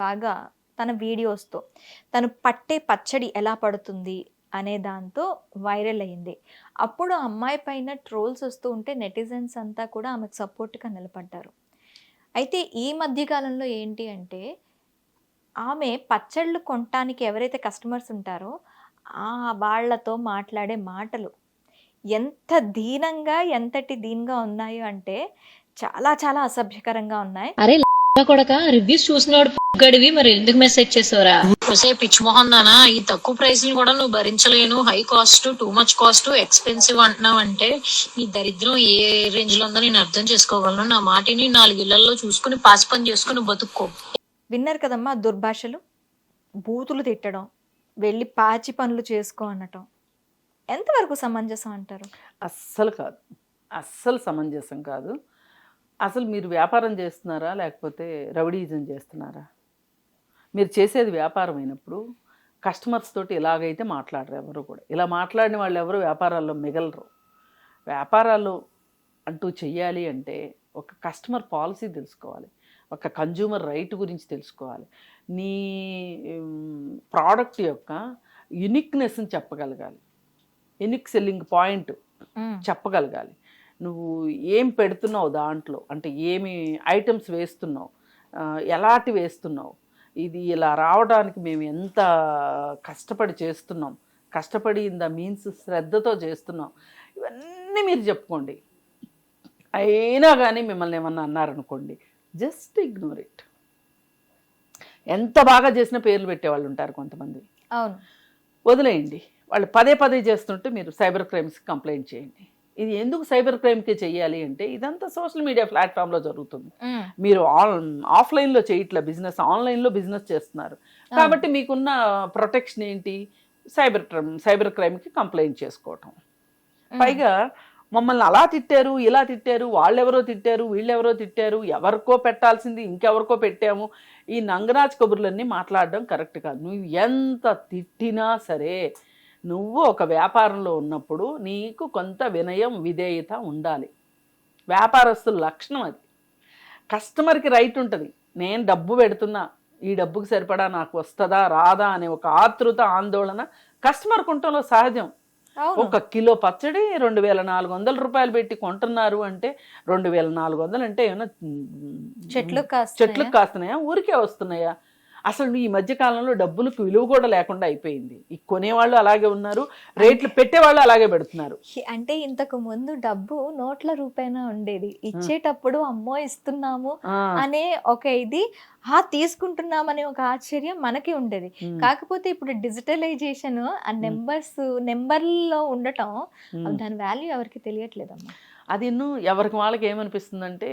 బాగా తన వీడియోస్‌తో తను పట్టే పచ్చడి ఎలా పడుతుంది అనే దాంతో వైరల్ అయింది. అప్పుడు ఆ అమ్మాయి పైన ట్రోల్స్ వస్తూ ఉంటే నెటిజన్స్ అంతా కూడా ఆమెకు సపోర్ట్‌గా నిలబడ్డారు. అయితే ఈ మధ్య కాలంలో ఏంటి అంటే ఆమె పచ్చళ్ళు కొనటానికి ఎవరైతే కస్టమర్స్ ఉంటారో వాళ్ళతో మాట్లాడే మాటలు ఎంత దీనంగా, ఎంతటి దీనంగా ఉన్నాయో అంటే చాలా చాలా అసభ్యకరంగా ఉన్నాయి. అరే కొడక రివ్యూస్ చూసినోడు గడివి మరి ఎందుకు మెసేజ్ చేసావురా? ఒసే పిచ్చి మొహం దానా, ఈ తక్కువ ప్రైస్ ని కూడా నువ్వు భరించలేను, high cost, too much cost, expensive అంటున్నావు అంటే నీ దరిద్రం ఏ రేంజ్ లో ఉందో నేను అర్థం చేసుకోగలను. నా మాటిని 4 ఇళ్లలో చూసుకుని పాసి పని చేసుకుని బతుక్కో. విన్నారు కదమ్మా దుర్భాషలు, బూతులు తిట్టడం, వెళ్ళి పాచి పనులు చేసుకో అనటం ఎంతవరకు సమంజసం అంటారు? అస్సలు కాదు, అస్సలు సమంజసం కాదు. అసలు మీరు వ్యాపారం చేస్తున్నారా లేకపోతే రౌడీయిజం చేస్తున్నారా? మీరు చేసేది వ్యాపారం అయినప్పుడు కస్టమర్స్ తోటి ఇలాగైతే మాట్లాడరు ఎవరు కూడా. ఇలా మాట్లాడిన వాళ్ళు ఎవరు వ్యాపారాల్లో మిగలరు. వ్యాపారాలు అంటూ చెయ్యాలి అంటే ఒక కస్టమర్ పాలసీ తెలుసుకోవాలి, ఒక కన్జ్యూమర్ రైట్ గురించి తెలుసుకోవాలి, నీ ప్రోడక్ట్ యొక్క యునిక్నెస్ని చెప్పగలగాలి, యునిక్ సెల్లింగ్ పాయింట్ చెప్పగలగాలి. నువ్వు ఏం పెడుతున్నావు దాంట్లో, అంటే ఏమి ఐటమ్స్ వేస్తున్నావు, ఎలాంటి వేస్తున్నావు, ఇది ఇలా రావడానికి మేము ఎంత కష్టపడి చేస్తున్నాం, కష్టపడి ఇన్ ద మీన్స్ శ్రద్ధతో చేస్తున్నాం, ఇవన్నీ మీరు చెప్పుకోండి. అయినా కానీ మిమ్మల్ని ఏమన్నా అన్నారనుకోండి, జస్ట్ ఇగ్నోర్ ఇట్. ఎంత బాగా చేసిన పేర్లు పెట్టేవాళ్ళు ఉంటారు కొంతమంది, అవును, వదిలేయండి. వాళ్ళు పదే పదే చేస్తుంటే మీరు సైబర్ క్రైమ్స్కి కంప్లైంట్ చేయండి. ఇది ఎందుకు సైబర్ క్రైమ్కి చేయాలి అంటే ఇదంతా సోషల్ మీడియా ప్లాట్ఫామ్లో జరుగుతుంది. మీరు ఆఫ్లైన్లో చేయట్లే బిజినెస్, ఆన్లైన్లో బిజినెస్ చేస్తున్నారు కాబట్టి మీకున్న ప్రొటెక్షన్ ఏంటి? సైబర్ క్రైమ్కి కంప్లైంట్ చేసుకోవటం. పైగా మమ్మల్ని అలా తిట్టారు, ఇలా తిట్టారు, వాళ్ళెవరో తిట్టారు, వీళ్ళెవరో తిట్టారు, ఎవరికో పెట్టాల్సింది ఇంకెవరికో పెట్టాము, ఈ నంగరాజ్ కబుర్లన్నీ మాట్లాడడం కరెక్ట్ కాదు. నువ్వు ఎంత తిట్టినా సరే నువ్వు ఒక వ్యాపారంలో ఉన్నప్పుడు నీకు కొంత వినయం, విధేయత ఉండాలి. వ్యాపారస్తుల లక్షణం అది. కస్టమర్కి రైట్ ఉంటుంది, నేను డబ్బు పెడుతున్నా, ఈ డబ్బుకి సరిపడా నాకు వస్తుందా రాదా అనే ఒక ఆతృత, ఆందోళన కస్టమర్కి ఉండటంలో సహజం. ఒక కిలో పచ్చడి 2400 రూపాయలు పెట్టి కొంటున్నారు అంటే 2400 అంటే ఏమైనా చెట్లకు కాస్తున్నాయా, ఊరికే వస్తున్నాయా? అసలు ఈ మధ్యకాలంలో డబ్బులకు విలువ కూడా లేకుండా అయిపోయింది. ఈ కొనేవాళ్ళు అలాగే ఉన్నారు, రేట్లు పెట్టేవాళ్ళు అలాగే పెడుతున్నారు. అంటే ఇంతకు ముందు డబ్బు నోట్ల రూపాయన ఉండేది, ఇచ్చేటప్పుడు అమ్మో ఇస్తున్నాము అనే ఒక ఇది, తీసుకుంటున్నామనే ఒక ఆశ్చర్యం మనకి ఉండేది. కాకపోతే ఇప్పుడు డిజిటలైజేషన్, ఆ నెంబర్లో ఉండటం, దాని వాల్యూ ఎవరికి తెలియట్లేదమ్మా. అది ఎవరికి వాళ్ళకి ఏమనిపిస్తుందంటే,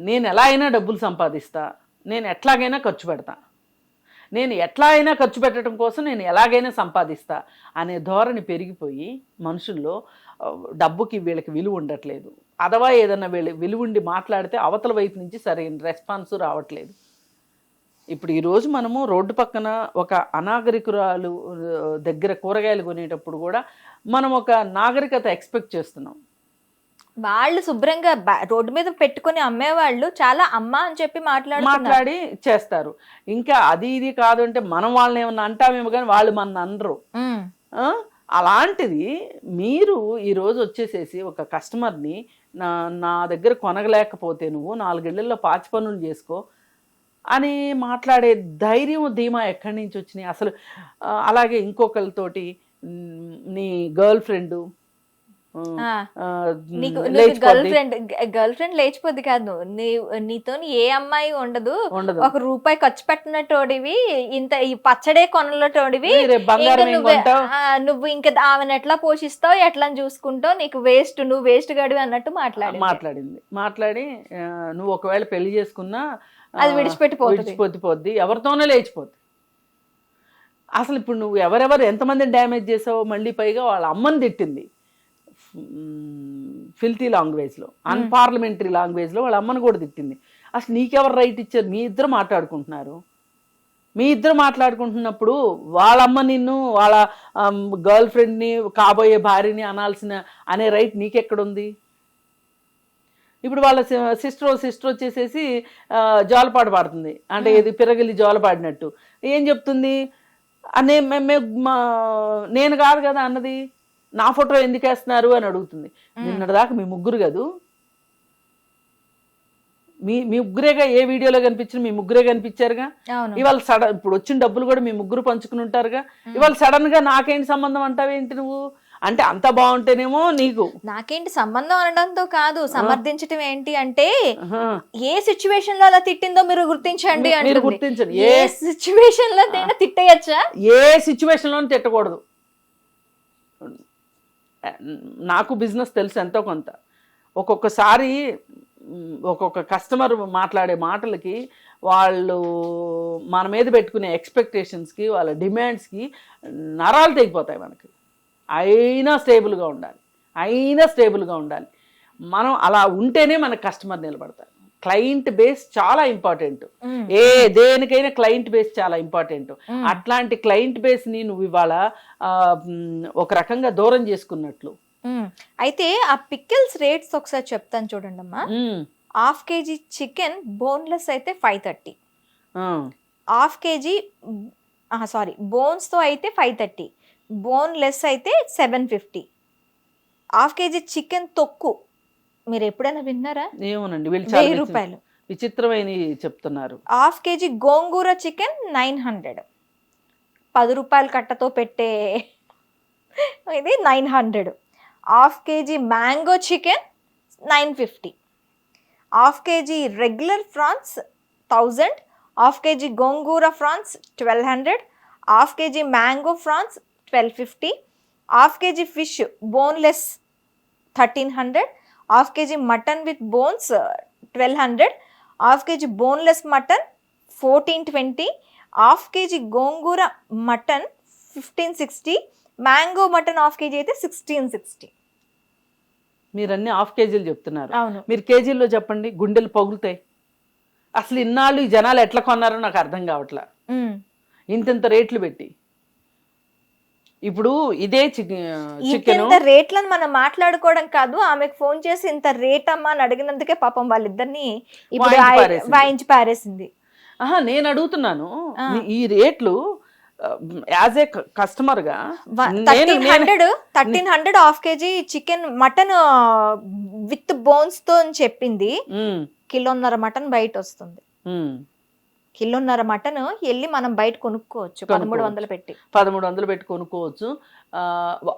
నేను ఎలా అయినా డబ్బులు సంపాదిస్తా, నేను ఎట్లాగైనా ఖర్చు పెడతా, నేను ఎట్లా అయినా ఖర్చు పెట్టడం కోసం నేను ఎలాగైనా సంపాదిస్తా అనే ధోరణి పెరిగిపోయి మనుషుల్లో డబ్బుకి వీళ్ళకి విలువ ఉండట్లేదు. అథవా ఏదన్నా విలువ ఉండి మాట్లాడితే అవతల వైపు నుంచి సరైన రెస్పాన్స్ రావట్లేదు. ఇప్పుడు ఈరోజు మనము రోడ్డు పక్కన ఒక అనాగరికురాలు దగ్గర కూరగాయలు కొనేటప్పుడు కూడా మనం ఒక నాగరికత ఎక్స్పెక్ట్ చేస్తున్నాం. వాళ్ళు శుభ్రంగా రోడ్డు మీద పెట్టుకుని అమ్మేవాళ్ళు చాలా అమ్మ అని చెప్పి మాట్లాడి చేస్తారు. ఇంకా అది ఇది కాదు అంటే మనం వాళ్ళని ఏమన్నా అంటామేమో కానీ వాళ్ళు మన అనరు. అలాంటిది మీరు ఈరోజు వచ్చేసేసి ఒక కస్టమర్ని నా దగ్గర కొనగలేకపోతే నువ్వు 4 ఇళ్లలో పాచి పనులు చేసుకో అని మాట్లాడే ధైర్యం, ధీమా ఎక్కడి నుంచి వచ్చినాయి అసలు? అలాగే ఇంకొకరితోటి నీ గర్ల్ ఫ్రెండ్ గర్ల్ ఫ్రెండ్ లేచిపోద్ది కాదు, నీతో ఏ అమ్మాయి ఉండదు, ₹1 ఖర్చు పెట్టినటోడివి, ఇంత ఈ పచ్చడే కొనలటోడివి, నువ్వు ఇంకా ఆమెను ఎట్లా పోషిస్తావు, ఎట్లా చూసుకుంటావు, నీకు వేస్ట్, నువ్వు వేస్ట్ గడివి అన్నట్టు మాట్లాడి నువ్వు ఒకవేళ పెళ్లి చేసుకున్నా అది విడిచిపెట్టిపోద్ది, ఎవరితోనే లేచిపోద్ది. అసలు ఇప్పుడు నువ్వు ఎవరెవరు ఎంతమందిని డ్యామేజ్ చేసావో, మళ్ళీ పైగా వాళ్ళ అమ్మని తిట్టింది ఫిల్తీ లాంగ్వేజ్లో, అన్పార్లమెంటరీ లాంగ్వేజ్లో వాళ్ళ అమ్మని కూడా తిట్టింది. అసలు నీకెవరు రైట్ ఇచ్చారు? మీ ఇద్దరు మాట్లాడుకుంటున్నప్పుడు వాళ్ళమ్మ నిన్ను, వాళ్ళ గర్ల్ ఫ్రెండ్ని, కాబోయే భార్యని అనే రైట్ నీకెక్కడుంది? ఇప్పుడు వాళ్ళ సిస్టర్ వచ్చేసేసి జోలపాట పాడుతుంది, అంటే ఇది పిరగిలి జోలపాడినట్టు. ఏం చెప్తుంది అనే నేను కాదు కదా అన్నది, నా ఫోటో ఎందుకు వేస్తున్నారు అని అడుగుతుంది. నిన్నటిదాకా మీ ముగ్గురు కదూ, మీ ముగ్గురేగా ఏ వీడియోలో కనిపించిన మీ ముగ్గురే కనిపించారుగా. ఇవాళ ఇప్పుడు వచ్చిన డబ్బులు కూడా మీ ముగ్గురు పంచుకుని ఉంటారుగా. ఇవాళ సడన్ గా నాకేంటి సంబంధం అంటావేంటి నువ్వు? అంటే అంత బాగుంటేనేమో నీకు నాకేంటి సంబంధం అనడంతో కాదు, సమర్థించటం ఏంటి అంటే ఏ సిచ్యువేషన్ లో అలా తిట్టిందో మీరు గుర్తించండి. మీరు గుర్తించండి, ఏ సిచ్యువేషన్ లో తిట్టేయచ్చా? ఏ సిచ్యువేషన్ లో తిట్టకూడదు. నాకు బిజినెస్ తెలుసు ఎంతో కొంత. ఒక్కొక్కసారి ఒక్కొక్క కస్టమర్ మాట్లాడే మాటలకి, వాళ్ళు మన మీద పెట్టుకునే ఎక్స్పెక్టేషన్స్కి, వాళ్ళ డిమాండ్స్కి నరాలు తెగిపోతాయి మనకి. అయినా స్టేబుల్గా ఉండాలి. మనం అలా ఉంటేనే మనకు కస్టమర్ నిలబడతారు. క్లయింట్ బేస్ చాలా ఇంపార్టెంట్. దేనికైనా క్లయింట్ బేస్ చాలా ఇంపార్టెంట్. అట్లాంటి క్లయింట్ బేస్ని నువ్వు ఇవాళ ఒక రకంగా దూరం చేసుకున్నట్లు. అయితే ఆ పికిల్స్ రేట్స్ ఒకసారి చెప్తాను చూడండి అమ్మా. 1/2 kg చికెన్ బోన్లెస్ అయితే 530, 1/2 kg బోన్స్తో అయితే 530, బోన్లెస్ అయితే 750. 1/2 kg చికెన్ తొక్కు మీరు ఎప్పుడైనా విన్నారా? ఏమోనండి, 1000 రూపాయలు. విచిత్రమైన చెప్తున్నారు. 1/2 kg గోంగూర చికెన్ 900, 10 రూపాయల కట్టతో పెట్టే ఇది 900. 1/2 kg mango chicken 950, 1/2 kg regular prawns 1000, 1/2 kg గోంగూర prawns 1200, 1/2 kg mango prawns 1250, 1/2 kg fish boneless 1300, 1/2 kg mutton with bones 1200, 1/2 kg boneless mutton 1420, 1/2 kg గోంగూర మటన్ 1560, మ్యాంగో మటన్ 1/2 kg అయితే 1660. మీరు అన్ని 1/2 kgలు చెప్తున్నారు. అవును, మీరు కేజీల్లో చెప్పండి, గుండెలు పగులుతాయి. అసలు ఇన్నాళ్ళు ఈ జనాలు ఎట్లా కొన్నారో నాకు అర్థం కావట్లా. ఇంత రేట్లు పెట్టి ఇప్పుడు ఇదే చికెన్ రేట్లను మనం మాట్లాడుకోవడం కాదు, ఆమెకు ఫోన్ చేసి ఇంత రేట్ అమ్మా అని అడిగినందుకే పాపం వాళ్ళిద్దరిని వాయించి పారేసింది. నేను అడుగుతున్నాను, ఈ రేట్లు యాజ్ ఏ కస్టమర్ గా 1300 1/2 kg chicken mutton with bones తో అని చెప్పింది. 1.5 కిలో మటన్ బయట వస్తుంది. 1.5 కిలో మటన్ వెళ్ళి మనం బయట కొనుక్కోవచ్చు 1300 పెట్టి కొనుక్కోవచ్చు.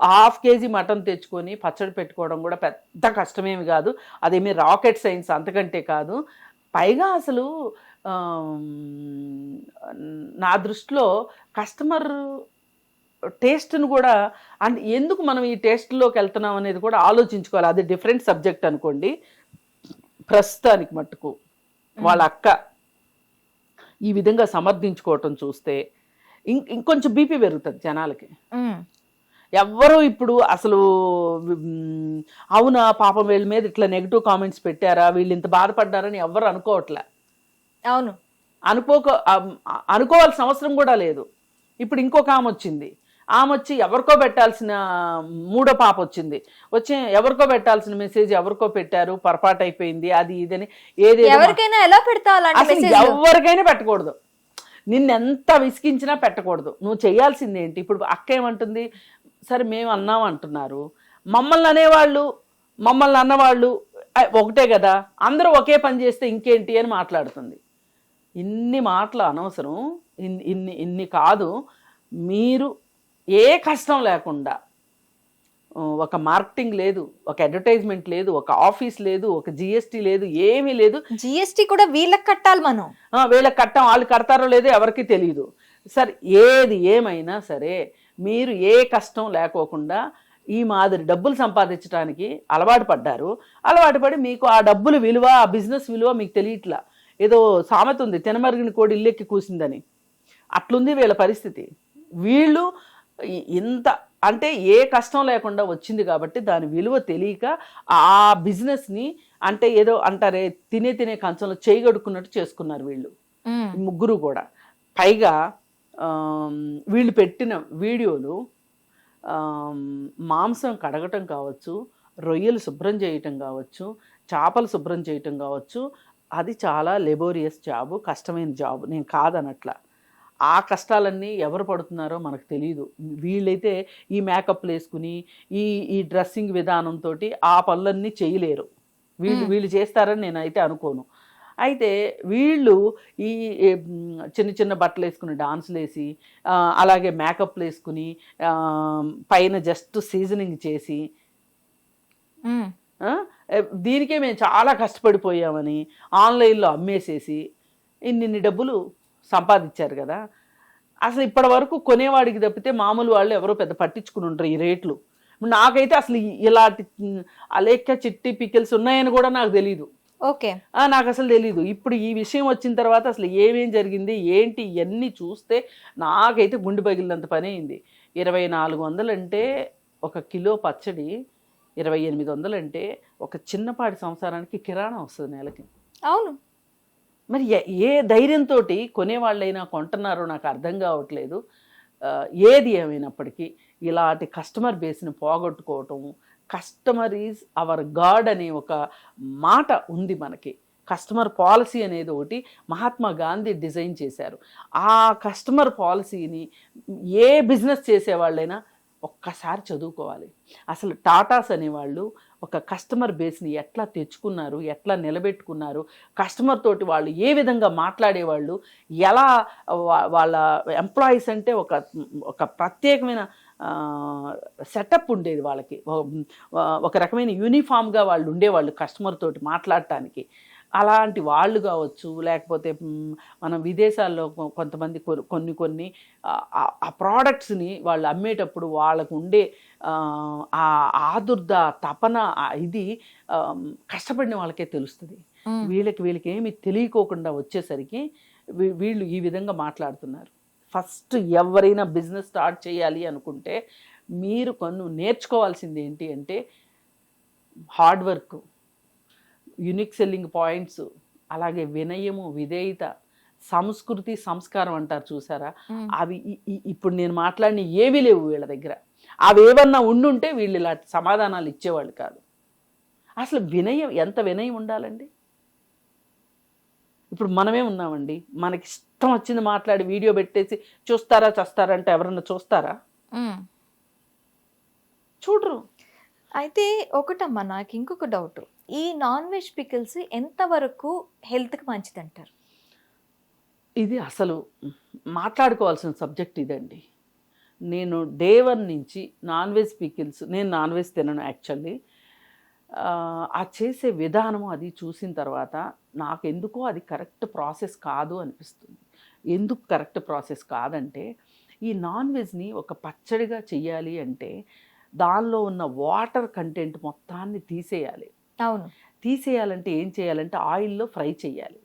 1/2 kg మటన్ తెచ్చుకొని పచ్చడి పెట్టుకోవడం కూడా పెద్ద కష్టమేమి కాదు. అదేమి రాకెట్ సైన్స్ అంతకంటే కాదు. పైగా అసలు నా దృష్టిలో కస్టమర్ టేస్ట్ను కూడా, అండ్ ఎందుకు మనం ఈ టేస్ట్లోకి వెళ్తున్నాం అనేది కూడా ఆలోచించుకోవాలి. అది డిఫరెంట్ సబ్జెక్ట్ అనుకోండి. ప్రస్తుతానికి మట్టుకు వాళ్ళ అక్క ఈ విధంగా సమర్థించుకోవటం చూస్తే ఇంకొంచెం బీపీ పెరుగుతుంది జనాలకి. ఎవ్వరూ ఇప్పుడు అసలు అవునా పాపం వీళ్ళ మీద ఇట్లా నెగిటివ్ కామెంట్స్ పెట్టారా, వీళ్ళు ఇంత బాధపడ్డారని ఎవ్వరు అనుకోవట్లే. అవును, అనుకోవాల్సిన అవసరం కూడా లేదు. ఇప్పుడు ఇంకొక ఆమె వచ్చింది, ఆమె వచ్చి ఎవరికో పెట్టాల్సిన మూడో పాప వచ్చి ఎవరికో పెట్టాల్సిన మెసేజ్ ఎవరికో పెట్టారు, పొరపాటు అయిపోయింది, అది ఇదని ఎవరికైనా ఎలా ఎవరికైనా పెట్టకూడదు. నిన్నెంత విసిగించినా పెట్టకూడదు. నువ్వు చేయాల్సింది ఏంటి? ఇప్పుడు అక్క ఏమంటుంది, సరే మేము అన్నాం అంటున్నారు, మమ్మల్ని అన్నవాళ్ళు ఒకటే కదా, అందరూ ఒకే పని చేస్తే ఇంకేంటి అని మాట్లాడుతుంది. ఇన్ని మాటలు అనవసరం, ఇన్ని కాదు. మీరు ఏ కష్టం లేకుండా, ఒక మార్కెటింగ్ లేదు, ఒక అడ్వర్టైజ్మెంట్ లేదు, ఒక ఆఫీస్ లేదు, ఒక జిఎస్టీ లేదు, ఏమీ లేదు. జిఎస్టీ కూడా వీళ్ళకి కట్టాలి, మనం వీళ్ళకి కట్టాం. వాళ్ళు కడతారో లేదో ఎవరికి తెలియదు. సరే ఏది ఏమైనా సరే మీరు ఏ కష్టం లేకోకుండా ఈ మాదిరి డబ్బులు సంపాదించడానికి అలవాటు పడి మీకు ఆ డబ్బులు విలువ, ఆ బిజినెస్ విలువ మీకు తెలియట్లా. ఏదో సామెత ఉంది, తినమరిగిన కోడి ఇల్లెక్కి కూసిందని. అట్లుంది వీళ్ళ పరిస్థితి. వీళ్ళు ఇంత అంటే ఏ కష్టం లేకుండా వచ్చింది కాబట్టి దాని విలువ తెలియక ఆ బిజినెస్ని అంటే ఏదో అంటారే తినే కంచంలో చేయగడుకున్నట్టు చేసుకున్నారు వీళ్ళు ముగ్గురు కూడా. పైగా వీళ్ళు పెట్టిన వీడియోలు మాంసం కడగటం కావచ్చు, రొయ్యలు శుభ్రం చేయటం కావచ్చు, చేపలు శుభ్రం చేయటం కావచ్చు, అది చాలా లెబోరియస్ జాబు, కష్టమైన జాబు, నేను కాదనట్లా. ఆ కష్టాలన్నీ ఎవరు పడుతున్నారో మనకు తెలియదు. వీళ్ళైతే ఈ మేకప్లు వేసుకుని ఈ ఈ డ్రెస్సింగ్ విధానంతో ఆ పనులన్నీ చేయలేరు. వీళ్ళు చేస్తారని నేనైతే అనుకోను. అయితే వీళ్ళు ఈ చిన్న చిన్న బట్టలు వేసుకుని డాన్సులు వేసి, అలాగే మేకప్లు వేసుకుని, పైన జస్ట్ సీజనింగ్ చేసి, దీనికే మేము చాలా కష్టపడిపోయామని ఆన్లైన్లో అమ్మేసేసి ఇన్ని డబ్బులు సంపాదించారు కదా. అసలు ఇప్పటి వరకు కొనేవాడికి తప్పితే మామూలు వాళ్ళు ఎవరో పెద్ద పట్టించుకుని ఉంటారు ఈ రేట్లు. నాకైతే అసలు ఇలాంటి అలేఖ్య చిట్టి పికిల్స్ ఉన్నాయని కూడా నాకు తెలీదు. ఓకే, నాకు అసలు తెలీదు. ఇప్పుడు ఈ విషయం వచ్చిన తర్వాత అసలు ఏమేం జరిగింది ఏంటి ఇవన్నీ చూస్తే నాకైతే గుండె పగిలినంత పని అయింది. 2400 అంటే ఒక కిలో పచ్చడి, 2800 అంటే ఒక చిన్నపాటి సంసారానికి కిరాణా వస్తుంది నెలకి. అవును. మరి ఏ ధైర్యంతో కొనేవాళ్ళైనా కొంటున్నారో నాకు అర్థం కావట్లేదు. ఏది ఏమైనప్పటికీ ఇలాంటి కస్టమర్ బేస్ని పోగొట్టుకోవటం, కస్టమర్ ఈజ్ అవర్ గాడ్ అనే ఒక మాట ఉంది మనకి. కస్టమర్ పాలసీ అనేది ఒకటి మహాత్మా గాంధీ డిజైన్ చేశారు. ఆ కస్టమర్ పాలసీని ఏ బిజినెస్ చేసేవాళ్ళైనా ఒక్కసారి చదువుకోవాలి. అసలు టాటాస్ అనేవాళ్ళు ఒక కస్టమర్ బేస్ని ఎట్లా తెచ్చుకున్నారు, ఎట్లా నిలబెట్టుకున్నారు, కస్టమర్ తోటి వాళ్ళు ఏ విధంగా మాట్లాడేవాళ్ళు, ఎలా వాళ్ళ ఎంప్లాయీస్ అంటే ఒక ప్రత్యేకమైన సెటప్ ఉండేది వాళ్ళకి. ఒక రకమైన యూనిఫామ్గా వాళ్ళు ఉండేవాళ్ళు కస్టమర్ తోటి మాట్లాడటానికి. అలాంటి వాళ్ళు కావచ్చు, లేకపోతే మనం విదేశాల్లో కొంతమంది కొన్ని ఆ ప్రోడక్ట్స్ని వాళ్ళు అమ్మేటప్పుడు వాళ్ళకు ఉండే ఆ ఆదుర్ద, తపన, ఇది కష్టపడిన వాళ్ళకే తెలుస్తుంది. వీళ్ళకి ఏమి తెలియకోకుండా వచ్చేసరికి వీళ్ళు ఈ విధంగా మాట్లాడుతున్నారు. ఫస్ట్ ఎవరైనా బిజినెస్ స్టార్ట్ చేయాలి అనుకుంటే మీరు నేర్చుకోవాల్సింది ఏంటి అంటే hard work, unique selling points, అలాగే వినయము, విధేయత, సంస్కృతి, సంస్కారం అంటారు చూసారా, అవి ఇప్పుడు నేను మాట్లాడిన ఏవీ లేవు వీళ్ళ దగ్గర. అవి ఏమన్నా ఉండుంటే వీళ్ళు ఇలాంటి సమాధానాలు ఇచ్చేవాళ్ళు కాదు. అసలు వినయం, ఎంత వినయం ఉండాలండి. ఇప్పుడు మనమే ఉన్నామండి, మనకి ఇష్టం వచ్చింది మాట్లాడి వీడియో పెట్టేసి చూస్తారా చస్తారంటే ఎవరన్నా చూస్తారా? చూడరు. అయితే ఒకటమ్మా, నాకు ఇంకొక డౌట్, ఈ నాన్ వెజ్ పికిల్స్ ఎంతవరకు హెల్త్కి మంచిది అంటారు? ఇది అసలు మాట్లాడుకోవాల్సిన సబ్జెక్ట్ ఇదండి. నేను డే 1 నుంచి నాన్ వెజ్ పికిల్స్, నేను నాన్ వెజ్ తినను యాక్చువల్లీ. ఆ చేసే విధానము అది చూసిన తర్వాత నాకు ఎందుకో అది కరెక్ట్ ప్రాసెస్ కాదు అనిపిస్తుంది. ఎందుకు కరెక్ట్ ప్రాసెస్ కాదంటే, ఈ నాన్ వెజ్ని ఒక పచ్చడిగా చెయ్యాలి అంటే దానిలో ఉన్న వాటర్ కంటెంట్ మొత్తాన్ని తీసేయాలి. అవును. తీసేయాలంటే ఏం చేయాలంటే ఆయిల్లో ఫ్రై చేయాలి.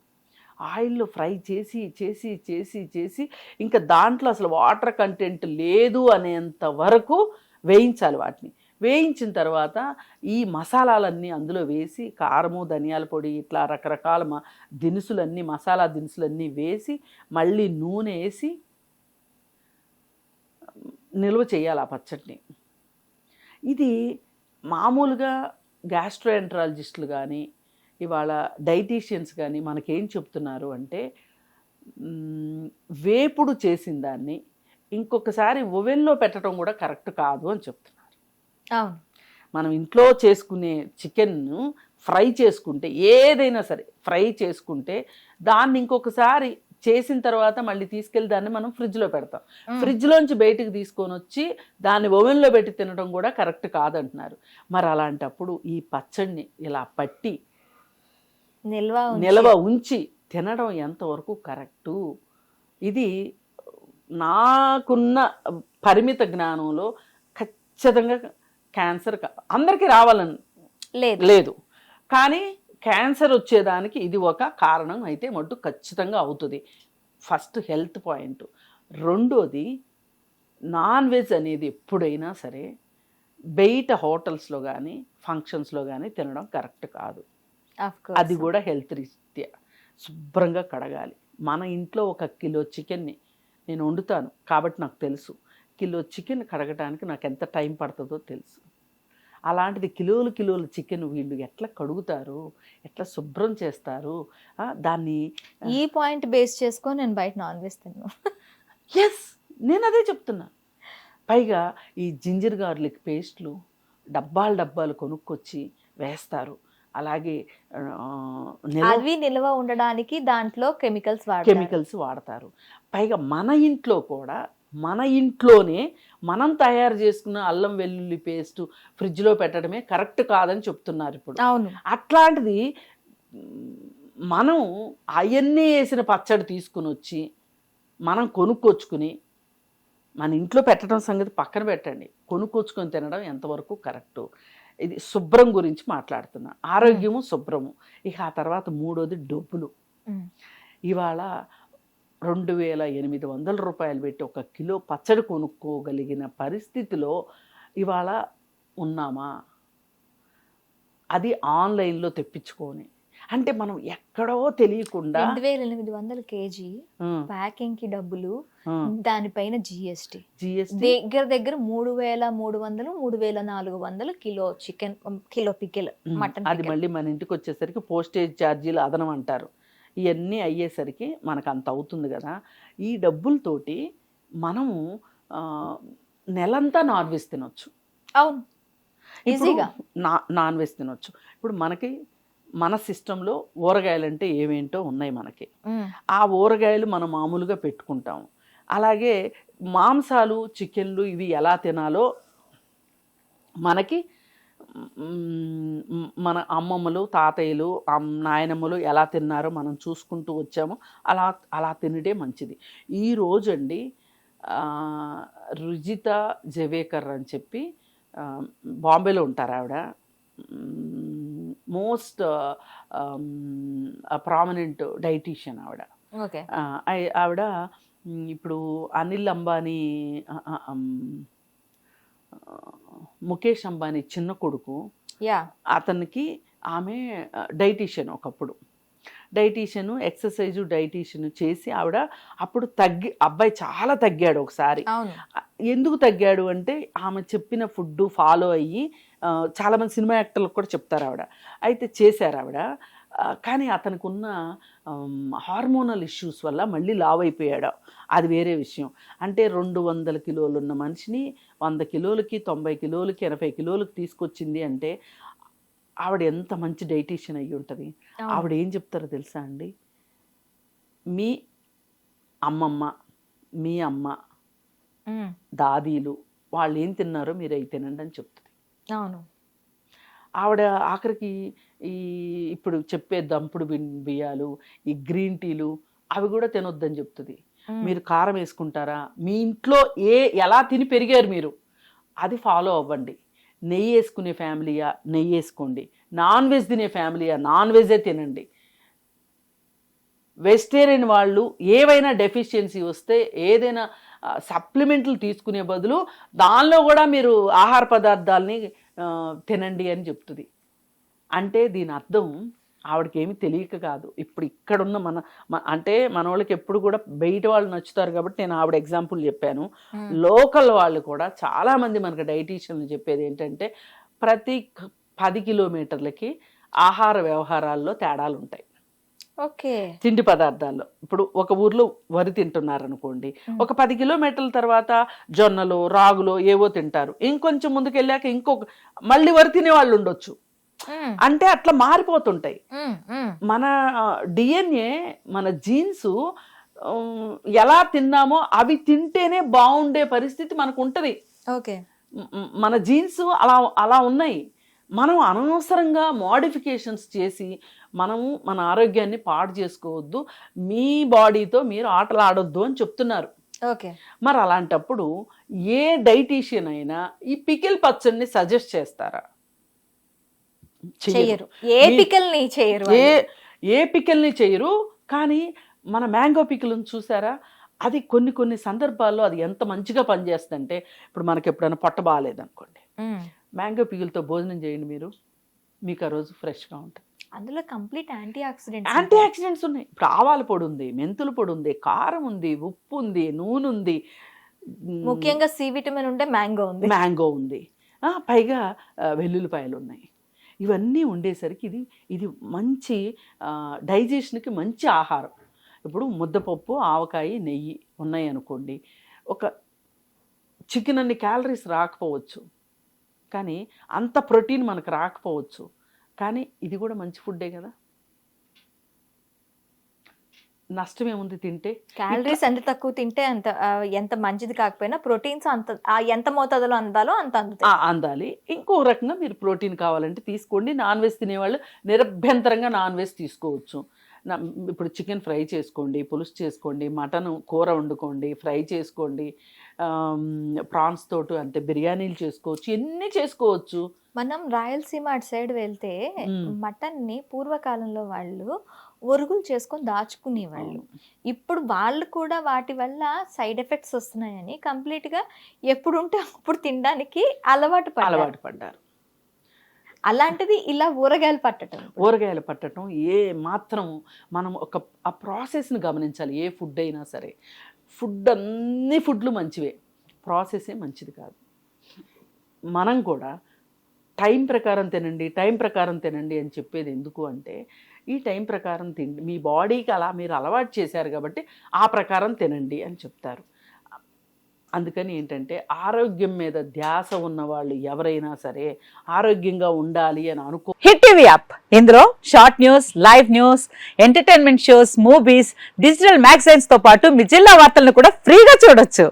ఆయిల్లో ఫ్రై చేసి చేసి చేసి చేసి ఇంకా దాంట్లో అసలు వాటర్ కంటెంట్ లేదు అనేంత వరకు వేయించాలి. వాటిని వేయించిన తర్వాత ఈ మసాలాలన్నీ అందులో వేసి, కారము, ధనియాల పొడి, ఇట్లా రకరకాల దినుసులన్నీ, మసాలా దినుసులన్నీ వేసి మళ్ళీ నూనె వేసి నిల్వ చేయాలి ఆ పచ్చడిని. ఇది మామూలుగా గ్యాస్ట్రోఎంట్రాలజిస్టులు కానీ ఇవాళ డైటీషియన్స్ కానీ మనకేం చెప్తున్నారు అంటే, వేపుడు చేసిన దాన్ని ఇంకొకసారి ఓవెన్లో పెట్టడం కూడా కరెక్ట్ కాదు అని చెప్తున్నారు. అవును. మనం ఇంట్లో చేసుకునే చికెన్ను ఫ్రై చేసుకుంటే, ఏదైనా సరే ఫ్రై చేసుకుంటే దాన్ని ఇంకొకసారి చేసిన తర్వాత మళ్ళీ తీసుకెళ్ళి దాన్ని మనం ఫ్రిడ్జ్లో పెడతాం. ఫ్రిడ్జ్లోంచి బయటకు తీసుకొని వచ్చి దాన్ని ఓవెన్లో పెట్టి తినడం కూడా కరెక్ట్ కాదంటున్నారు. మరి అలాంటప్పుడు ఈ పచ్చడిని ఇలా పట్టి నిల్వ ఉంచి తినడం ఎంతవరకు కరెక్టు? ఇది నాకున్న పరిమిత జ్ఞానంలో ఖచ్చితంగా క్యాన్సర్ అందరికీ రావాలని లేదు, కానీ క్యాన్సర్ వచ్చేదానికి ఇది ఒక కారణం అయితే మట్టు ఖచ్చితంగా అవుతుంది. First health point. రెండోది, నాన్ వెజ్ అనేది ఎప్పుడైనా సరే బయట హోటల్స్లో కానీ ఫంక్షన్స్లో కానీ తినడం కరెక్ట్ కాదు. అది కూడా హెల్త్ రీత్యా శుభ్రంగా కడగాలి. మన ఇంట్లో 1 కిలో చికెన్ని నేను వండుతాను కాబట్టి నాకు తెలుసు, కిలో చికెన్ కడగడానికి నాకు ఎంత టైం పడుతుందో తెలుసు. అలాంటిది కిలోలు కిలోలు చికెన్ వీళ్ళు ఎట్లా కడుగుతారు, ఎట్లా శుభ్రం చేస్తారు, దాన్ని ఈ పాయింట్ బేస్ చేసుకొని నేను బయట నాన్ వెజ్ తిన్నాను. ఎస్, నేను అదే చెప్తున్నా. పైగా ఈ జింజర్ గార్లిక్ పేస్ట్లు డబ్బాలు కొనుక్కొచ్చి వేస్తారు. అలాగే అవి నిల్వ ఉండడానికి దాంట్లో కెమికల్స్ వాడతారు. పైగా మన ఇంట్లో కూడా, మన ఇంట్లోనే మనం తయారు చేసుకున్న అల్లం వెల్లుల్లి పేస్ట్ ఫ్రిడ్జ్లో పెట్టడమే కరెక్ట్ కాదని చెప్తున్నారు ఇప్పుడు. అవును. అట్లాంటిది మనం అవన్నీ వేసిన పచ్చడి తీసుకుని వచ్చి మనం కొనుక్కొచ్చుకుని మన ఇంట్లో పెట్టడం సంగతి పక్కన పెట్టండి, కొనుక్కొచ్చుకొని తినడం ఎంతవరకు కరెక్టు. ఇది శుభ్రం గురించి మాట్లాడుతున్నా, ఆరోగ్యము శుభ్రము. ఇక ఆ తర్వాత మూడోది డబ్బులు. ఇవాళ 2,800 రూపాయలు పెట్టి 1 కిలో పచ్చడి కొనుక్కోగలిగిన పరిస్థితిలో ఇవాళ ఉన్నామా? అది ఆన్లైన్లో తెప్పించుకొని. అంటే మనం ఎక్కడో తెలియకుండా 2,800 కేజీ ప్యాకింగ్ కి డబ్బులు, దానిపైన జిఎస్టి దగ్గర 3,300 3,400 kilo chicken, kilo pickle mutton. అది మళ్ళీ మన ఇంటికి వచ్చేసరికి పోస్టేజ్ ఛార్జీలు అదనం అంటారు. ఇవన్నీ అయ్యేసరికి మనకు అంత అవుతుంది కదా. ఈ డబ్బులతోటి మనము నెలంతా నాన్ వెజ్ తినొచ్చు. అవును, ఈజీగా నాన్ వెజ్ తినొచ్చు. ఇప్పుడు మనకి మన సిస్టంలో ఊరగాయలంటే ఏమేంటో ఉన్నాయి మనకి. ఆ ఊరగాయలు మనం మామూలుగా పెట్టుకుంటాము. అలాగే మాంసాలు, చికెన్లు ఇవి ఎలా తినాలో మనకి మన అమ్మమ్మలు, తాతయ్యలు, నాయనమ్మలు ఎలా తిన్నారో మనం చూసుకుంటూ వచ్చాము. అలా తినడే మంచిది. ఈరోజు అండి రుజిత జవేకర్ అని చెప్పి బాంబేలో ఉంటారు ఆవిడ. మోస్ట్ ప్రామినెంట్ డైటీషియన్ ఆవిడ. ఆవిడ ఇప్పుడు అనిల్ అంబానీ, ముఖేష్ అంబానీ చిన్న కొడుకు, అతనికి ఆమె డైటీషియన్. ఒకప్పుడు డైటీషియన్, ఎక్సర్సైజు డైటీషియన్ చేసి ఆవిడ అప్పుడు అబ్బాయి చాలా తగ్గాడు ఒకసారి. ఎందుకు తగ్గాడు అంటే ఆమె చెప్పిన ఫుడ్ ఫాలో అయ్యి, చాలామంది సినిమా యాక్టర్లకు కూడా చెప్తారు ఆవిడ. అయితే చేశారు ఆవిడ. కానీ అతనికి ఉన్న హార్మోనల్ ఇష్యూస్ వల్ల మళ్ళీ లావ్ అయిపోయాడు. అది వేరే విషయం. అంటే 200 కిలోలు ఉన్న మనిషిని 100 కిలోలకి, 90 కిలోలకి, 80 కిలోలకి తీసుకొచ్చింది అంటే ఆవిడ ఎంత మంచి డైటీషియన్ అయ్యి ఉంటుంది. ఆవిడ ఏం చెప్తారో తెలుసా అండి? మీ అమ్మమ్మ, మీ అమ్మ, దాదీలు వాళ్ళు ఏం తిన్నారో మీరు అవి తినండి అని చెప్తుంది. అవును. ఆవిడ ఆఖరికి ఇప్పుడు చెప్పే దంపుడు బియ్యాలు, ఈ గ్రీన్ టీలు అవి కూడా తినొద్దని చెప్తుంది. మీరు కారం వేసుకుంటారా, మీ ఇంట్లో ఎలా తిని పెరిగారు మీరు, అది ఫాలో అవ్వండి. నెయ్యి వేసుకునే ఫ్యామిలీయా, నెయ్యి వేసుకోండి. నాన్ వెజ్ తినే ఫ్యామిలీయా, నాన్ వెజే తినండి. వెజిటేరియన్ వాళ్ళు ఏవైనా డెఫిషియన్సీ వస్తే ఏదైనా సప్లిమెంట్లు తీసుకునే బదులు దానిలో కూడా మీరు ఆహార పదార్థాలని తినండి అని చెప్తుంది. అంటే దీని అర్థం ఆవిడకి ఏమి తెలియక కాదు. ఇప్పుడు ఇక్కడున్న అంటే మన వాళ్ళకి ఎప్పుడు కూడా బయట వాళ్ళు నచ్చుతారు కాబట్టి నేను ఆవిడ ఎగ్జాంపుల్ చెప్పాను. లోకల్ వాళ్ళు కూడా చాలామంది మనకు డైటీషియన్లు చెప్పేది ఏంటంటే ప్రతి 10 కిలోమీటర్లకి ఆహార వ్యవహారాల్లో తేడాలు ఉంటాయి. ఓకే. తిండి పదార్థాల్లో ఇప్పుడు ఒక ఊర్లో వరి తింటున్నారు అనుకోండి, ఒక 10 కిలోమీటర్ల తర్వాత జొన్నలు, రాగులు ఏవో తింటారు. ఇంకొంచెం ముందుకెళ్ళాక మళ్ళీ వరి తినే వాళ్ళు ఉండొచ్చు. అంటే అట్లా మారిపోతుంటాయి. మన డిఎన్ఏ, మన జీన్స్ ఎలా తిన్నామో అవి తింటేనే బాగుండే పరిస్థితి మనకు ఉంటుంది. ఓకే. మన జీన్స్ అలా ఉన్నాయి. మనం అనవసరంగా మోడిఫికేషన్స్ చేసి మనము మన ఆరోగ్యాన్ని పాడు చేసుకోవద్దు. మీ బాడీతో మీరు ఆటలు ఆడొద్దు అని చెప్తున్నారు. ఓకే. మరి అలాంటప్పుడు ఏ డైటీషియన్ అయినా ఈ పికిల్ పచ్చడిని సజెస్ట్ చేస్తారా? చెయ్యరు. ఏ పికిల్ని చెయ్యరు. కానీ మన మ్యాంగో పికిల్ని చూసారా, అది కొన్ని సందర్భాల్లో అది ఎంత మంచిగా పనిచేస్తుందంటే, ఇప్పుడు మనకి ఎప్పుడైనా పొట్ట బాగాలేదనుకోండి, మ్యాంగో పికిల్తో భోజనం చేయండి, మీకు ఆ రోజు ఫ్రెష్గా ఉంటుంది. అందులో కంప్లీట్ యాంటీ ఆక్సిడెంట్స్ ఉన్నాయి. ఇప్పుడు ఆవాల పొడి ఉంది, మెంతుల పొడి ఉంది, కారం ఉంది, ఉప్పు ఉంది, నూనె ఉంది, ముఖ్యంగా సి విటమిన్ ఉండే మ్యాంగో ఉంది. పైగా వెల్లుల్లిపాయలు ఉన్నాయి. ఇవన్నీ ఉండేసరికి ఇది మంచి డైజెషన్కి మంచి ఆహారం. ఇప్పుడు ముద్దపప్పు, ఆవకాయ, నెయ్యి ఉన్నాయి అనుకోండి, ఒక చికెన్ అన్ని క్యాలరీస్ రాకపోవచ్చు, కానీ అంత ప్రోటీన్ మనకు రాకపోవచ్చు, కానీ ఇది కూడా మంచి ఫుడ్డే కదా. నష్టం ఏముంది తింటే? క్యాలరీస్ ఎంత తక్కువ తింటే అంత ఎంత మంచిది కాకపోయినా ప్రోటీన్స్ అంత ఎంత మోతాదులో అందాలో అంత అందాలి. ఇంకో రకంగా మీరు ప్రోటీన్ కావాలంటే తీసుకోండి. నాన్ వెజ్ తినేవాళ్ళు నిరభ్యంతరంగా నాన్ వెజ్ తీసుకోవచ్చు. ఇప్పుడు చికెన్ ఫ్రై చేసుకోండి, పులుసు చేసుకోండి, మటన్ కూర వండుకోండి, ఫ్రై చేసుకోండి, ప్రాన్స్ తోటి అంతే బిర్యానీలు చేసుకోవచ్చు, ఎన్ని చేసుకోవచ్చు. మనం రాయలసీమ అటు సైడ్ వెళ్తే మటన్ని పూర్వకాలంలో వాళ్ళు ఒరుగులు చేసుకొని దాచుకునేవాళ్ళు. ఇప్పుడు వాళ్ళు కూడా వాటి వల్ల సైడ్ ఎఫెక్ట్స్ వస్తున్నాయని కంప్లీట్గా ఎప్పుడు ఉంటే అప్పుడు తినడానికి అలవాటు పడ్డారు. అలాంటిది ఇలా ఊరగాయలు పట్టడం ఏ మాత్రం మనం ఆ ప్రాసెస్ని గమనించాలి. ఏ ఫుడ్ అయినా సరే, అన్ని ఫుడ్లు మంచివే, ప్రాసెసే మంచిది కాదు. మనం కూడా టైం ప్రకారం తినండి అని చెప్పేది ఎందుకు అంటే, ఈ టైం ప్రకారం తిండి, మీ బాడీకి అలా మీరు అలవాటు చేశారు కాబట్టి ఆ ప్రకారం తినండి అని చెప్తారు. అందుకని ఏంటంటే ఆరోగ్యం మీద ధ్యాస ఉన్న వాళ్ళు ఎవరైనా సరే ఆరోగ్యంగా ఉండాలి అని అనుకో. హిట్ టీవీ యాప్, ఇందులో short news, live news, entertainment shows, movies, digital magazines తో పాటు మీ జిల్లా వార్తలను కూడా ఫ్రీగా చూడొచ్చు.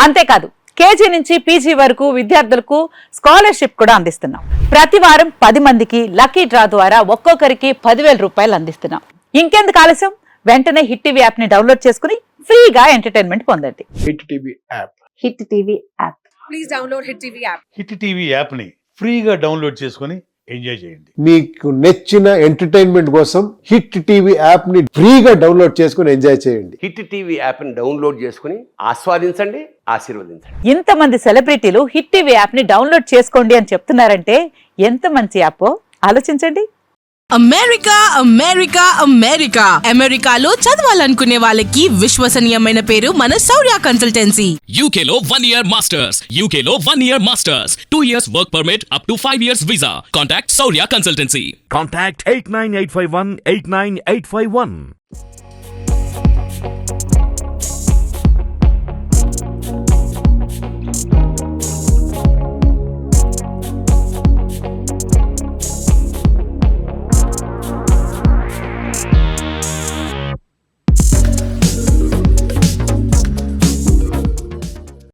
అంతేకాదు కేజీ నుంచి పీజీ వరకు విద్యార్థులకు స్కాలర్షిప్ కూడా అందిస్తున్నాం. ప్రతి వారం 10 మందికి లక్కీ డ్రా ద్వారా ఒక్కొక్కరికి 10,000 రూపాయలు అందిస్తున్నాం. ఇంకెందుకు ఆలస్యం, వెంటనే హిట్ టీవీ యాప్ ని డౌన్లోడ్ చేసుకుని ఫ్రీగా ఎంటర్టైన్మెంట్ పొందండి. Hit TV app. Hit TV app. Please download hit TV app. Hit TV app ని ఫ్రీగా డౌన్లోడ్ చేసుకొని ఎంజాయ్ చేయండి. మీకు నచ్చిన ఎంటర్టైన్మెంట్ కోసం హిట్ టీవీ యాప్ ని ఫ్రీగా డౌన్లోడ్ చేసుకొని ఎంజాయ్ చేయండి. హిట్ టీవీ యాప్ ని డౌన్లోడ్ చేసుకుని ఆస్వాదించండి, ఆశీర్వదించండి. ఇంతమంది సెలబ్రిటీలు హిట్ టీవీ యాప్ ని డౌన్లోడ్ చేసుకోండి అని చెప్తున్నారంటే ఎంత మంచి యాప్ ఆలోచించండి. అమెరికాలో చదవాలనుకునే వాళ్ళకి విశ్వసనీయమైన పేరు మన శౌర్య కన్సల్టెన్సీ. UK లో 1 year masters. UK లో 1 year masters. 2 years work permit up to 5 years visa. Contact Saurya Consultancy. Contact 89851 89851.